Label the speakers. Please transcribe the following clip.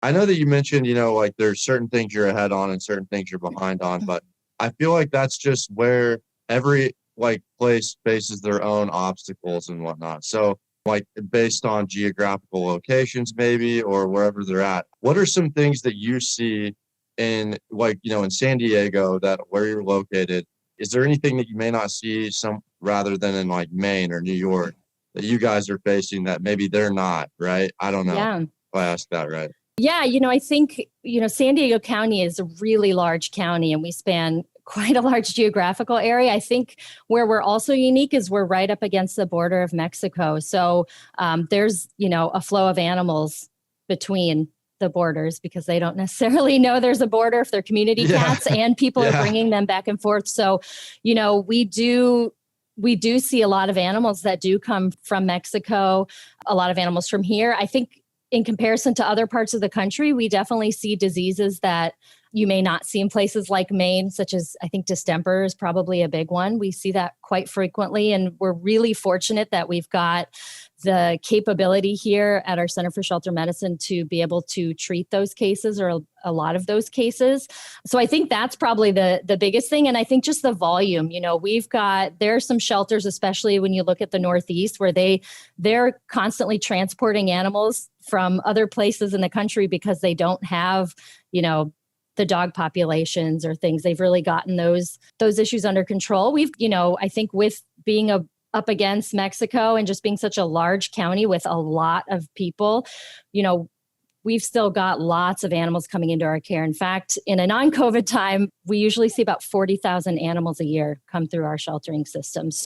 Speaker 1: I know that you mentioned, like there's certain things you're ahead on and certain things you're behind on, but I feel like that's just where every like place faces their own obstacles and whatnot. So like based on geographical locations maybe or wherever they're at, what are some things that you see in like, in San Diego that where you're located? Is there anything that you may not see some rather than in like Maine or New York that you guys are facing that maybe they're not, right? I don't know
Speaker 2: Yeah.
Speaker 1: if I asked that right.
Speaker 2: Yeah, I think, San Diego County is a really large county and we span quite a large geographical area. I think where we're also unique is we're right up against the border of Mexico. So there's, a flow of animals between the borders because they don't necessarily know there's a border if they're community
Speaker 1: Yeah.
Speaker 2: cats and people are
Speaker 1: Yeah.
Speaker 2: bringing them back and forth. So, we do see a lot of animals that do come from Mexico, a lot of animals from here. I think in comparison to other parts of the country, we definitely see diseases that you may not see in places like Maine, such as I think distemper is probably a big one. We see that quite frequently. And we're really fortunate that we've got the capability here at our Center for Shelter Medicine to be able to treat those cases or a lot of those cases. So I think that's probably the biggest thing. And I think just the volume, there are some shelters, especially when you look at the Northeast, where they're constantly transporting animals from other places in the country because they don't have, the dog populations or things. They've really gotten those issues under control. I think with being up against Mexico and just being such a large county with a lot of people, we've still got lots of animals coming into our care. In fact, in a non-COVID time, we usually see about 40,000 animals a year come through our sheltering systems.